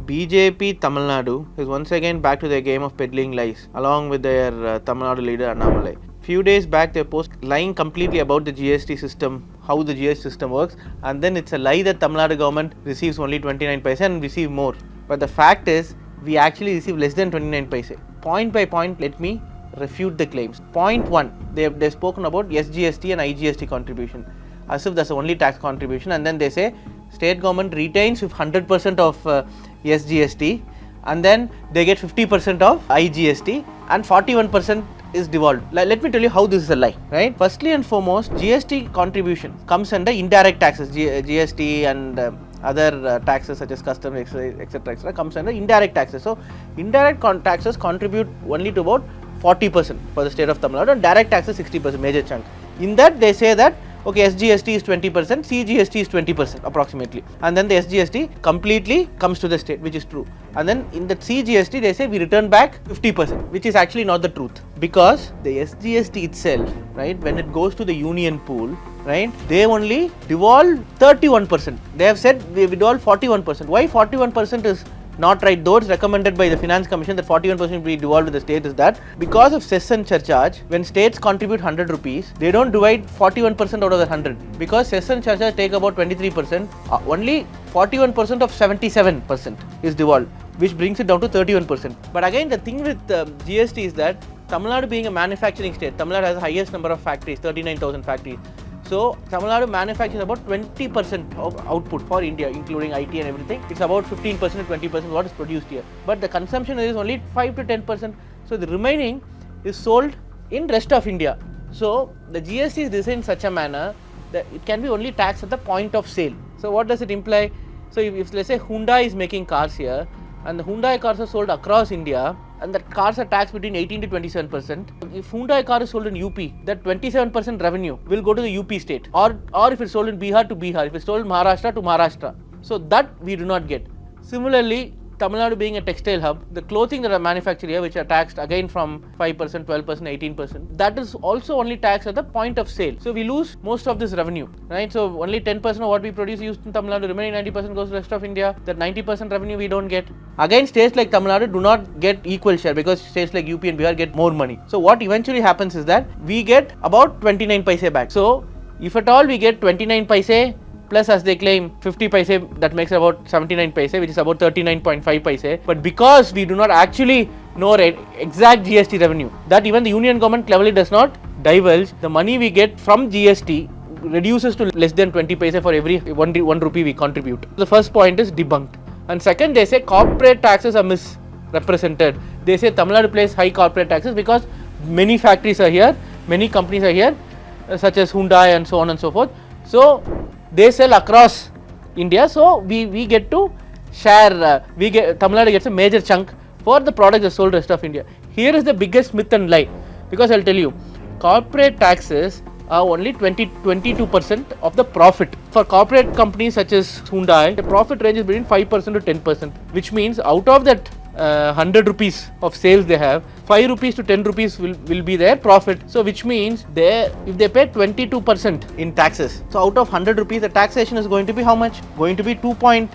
BJP Tamil Nadu is once again back to their game of peddling lies along with their Tamil Nadu leader Annamalai. Few days back they post lying completely about the GST system, how the GST system works, and then it's a lie that Tamil Nadu government receives only 29 paise and receive more. But the fact is we actually receive less than 29 paise. Point by point, let me refute the claims. Point 1, they've spoken about SGST and IGST contribution as if that's the only tax contribution, and then they say state government retains 100% of SGST and then they get 50% of IGST and 41% is devolved. Let me tell you how this is a lie, right? Firstly and foremost, GST contribution comes under indirect taxes. GST and other taxes such as customs, etc. comes under indirect taxes. So indirect taxes contribute only to about 40% for the state of Tamil Nadu and direct taxes 60%, major chunk. In that they say that okay, SGST is 20%, CGST is 20% approximately, and then the SGST completely comes to the state, which is true. And then in the CGST they say we return back 50%, which is actually not the truth, because the SGST itself, right, when it goes to the union pool, right, they only devolve 31%. They have said we devolve 41%. Why 41% is not right, though it's recommended by the Finance Commission that 41% be devolved to the state, is that because of cess and surcharge, when states contribute 100 rupees, they don't divide 41% out of the 100, because cess and surcharge take about 23%, only 41% of 77% is devolved, which brings it down to 31%. But again, the thing with GST is that Tamil Nadu being a manufacturing state, Tamil Nadu has the highest number of factories, 39,000 factories. So Tamil Nadu manufactures about 20% of output for India, including IT and everything. It's about 15% to 20% what is produced here. But the consumption is only 5 to 10%. So the remaining is sold in rest of India. So the GST is designed in such a manner that it can be only taxed at the point of sale. So what does it imply? So if let's say Hyundai is making cars here, and the Hyundai cars are sold across India, and the cars are taxed between 18 to 27%. If Hyundai car is sold in UP, that 27% revenue will go to the UP state, or if it's sold in Bihar to Bihar, if it's sold in Maharashtra to Maharashtra. So that we do not get. Similarly, Tamil Nadu being a textile hub, the clothing that are manufactured here, which are taxed again from 5%, 12%, 18%, that is also only taxed at the point of sale. So we lose most of this revenue, right? So only 10% of what we produce used in Tamil Nadu, remaining 90% goes to the rest of India. That 90% revenue we don't get. Again, states like Tamil Nadu do not get equal share, because states like UP and Bihar get more money. So what eventually happens is that we get about 29 paise back. So if at all we get 29 paise, plus as they claim 50 paise, that makes about 79 paise, which is about 39.5 paise. But because we do not actually know exact GST revenue, that even the union government cleverly does not divulge, the money we get from GST reduces to less than 20 paise for every 1 rupee we contribute. The first point is debunked. And second, they say corporate taxes are misrepresented. They say Tamil Nadu pays high corporate taxes because many factories are here, many companies are here, such as Hyundai and so on and so forth. So they sell across India, so we get to share, Tamil Nadu gets a major chunk for the products that sold rest of India. Here is the biggest myth and lie, because I'll tell you, corporate taxes are only 22% of the profit. For corporate companies such as Hyundai, the profit range is between 5% to 10%, which means out of that 100 rupees of sales they have, 5 rupees to 10 rupees will be their profit. So which means if they pay 22% in taxes, so out of 100 rupees the taxation is going to be how much? Going to be 2.2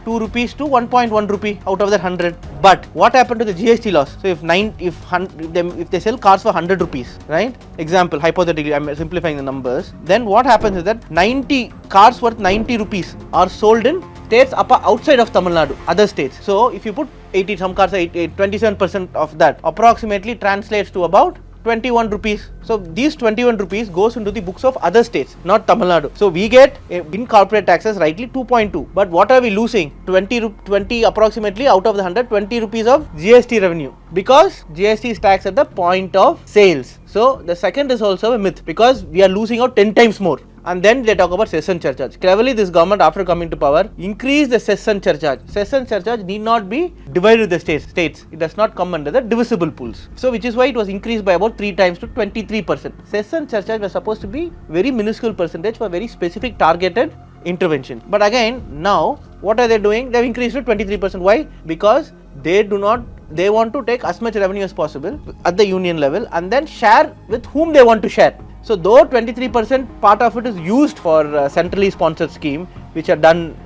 rupees to 1.1 rupee out of that 100. But what happened to the GST loss? So if they sell cars for 100 rupees, right? Example, hypothetically, I'm simplifying the numbers. Then what happens is that 90 cars worth 90 rupees are sold in states outside of Tamil Nadu, other states. So if you put 80, some cars are 27% of that approximately translates to about 21 rupees. So these 21 rupees goes into the books of other states, not Tamil Nadu. So we get in corporate taxes rightly 2.2. But what are we losing? 20 approximately out of the 100, 20 rupees of GST revenue, because GST is taxed at the point of sales. So the second is also a myth, because we are losing out 10 times more. And then they talk about cess and surcharge. Cleverly, this government, after coming to power, increased the cess and surcharge. Cess and surcharge need not be divided with the states. It does not come under the divisible pools. So which is why it was increased by about 3 times to 23%. Cess and surcharge was supposed to be very minuscule percentage for very specific targeted intervention. But again, now what are they doing? They have increased to 23%. Why? Because they want to take as much revenue as possible at the union level and then share with whom they want to share. So though 23% part of it is used for centrally sponsored scheme, which are done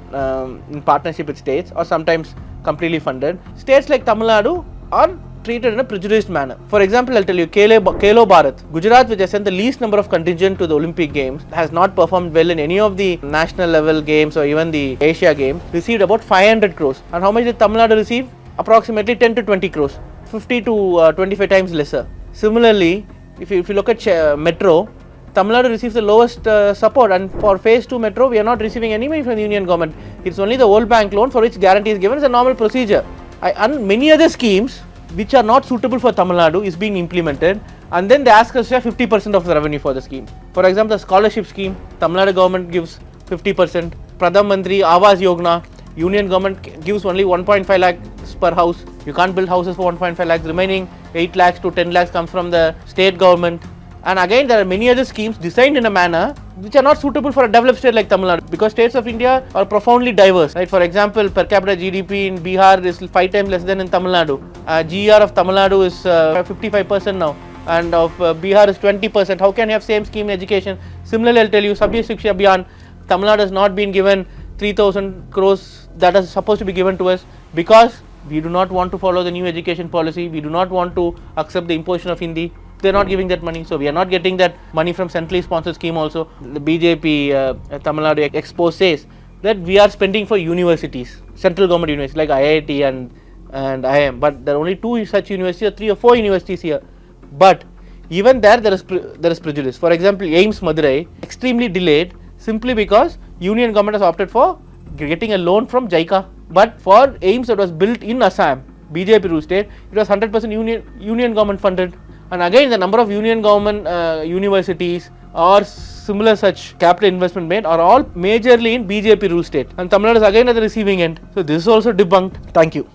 in partnership with states, or sometimes completely funded. States like Tamil Nadu are treated in a prejudiced manner. For example, I'll tell you, Kelo Bharat, Gujarat, which has sent the least number of contingent to the Olympic Games, has not performed well in any of the national level games or even the Asia Games, received about 500 crores. And how much did Tamil Nadu receive? Approximately 10 to 20 crores, 50 to 25 times lesser. Similarly, if you look at Metro, Tamil Nadu receives the lowest support, and for phase 2 metro we are not receiving any money from the union government. It's only the World Bank loan for which guarantee is given. It's a normal procedure. And many other schemes which are not suitable for Tamil Nadu is being implemented, and then they ask us to share 50% of the revenue for the scheme. For example, the scholarship scheme, Tamil Nadu government gives 50%. Pradhan Mantri Awas Yojana, union government gives only 1.5 lakhs per house. You can't build houses for 1.5 lakhs. Remaining 8 lakhs to 10 lakhs comes from the state government. And again, there are many other schemes designed in a manner which are not suitable for a developed state like Tamil Nadu, because states of India are profoundly diverse. Right? For example, per capita GDP in Bihar is 5 times less than in Tamil Nadu. GER of Tamil Nadu is 55% now, and of Bihar is 20%. How can you have same scheme in education? Similarly, I'll tell you, Sabya Shiksha Abhiyan, Tamil Nadu has not been given 3,000 crores that is supposed to be given to us because we do not want to follow the new education policy. We do not want to accept the imposition of Hindi. They're not giving that money, so we are not getting that money from centrally sponsored scheme also. The BJP Tamil Nadu Expo says that we are spending for universities, central government universities like IIT and IIM, but there are only 2 such universities, or 3 or 4 universities here. But even there is prejudice. For example, AIMS Madurai extremely delayed simply because union government has opted for getting a loan from JICA. But for AIMS that was built in Assam, BJP rule state, it was 100% union government funded. And again, the number of union government universities or similar such capital investment made are all majorly in BJP rule state. And Tamil Nadu is again at the receiving end. So this is also debunked. Thank you.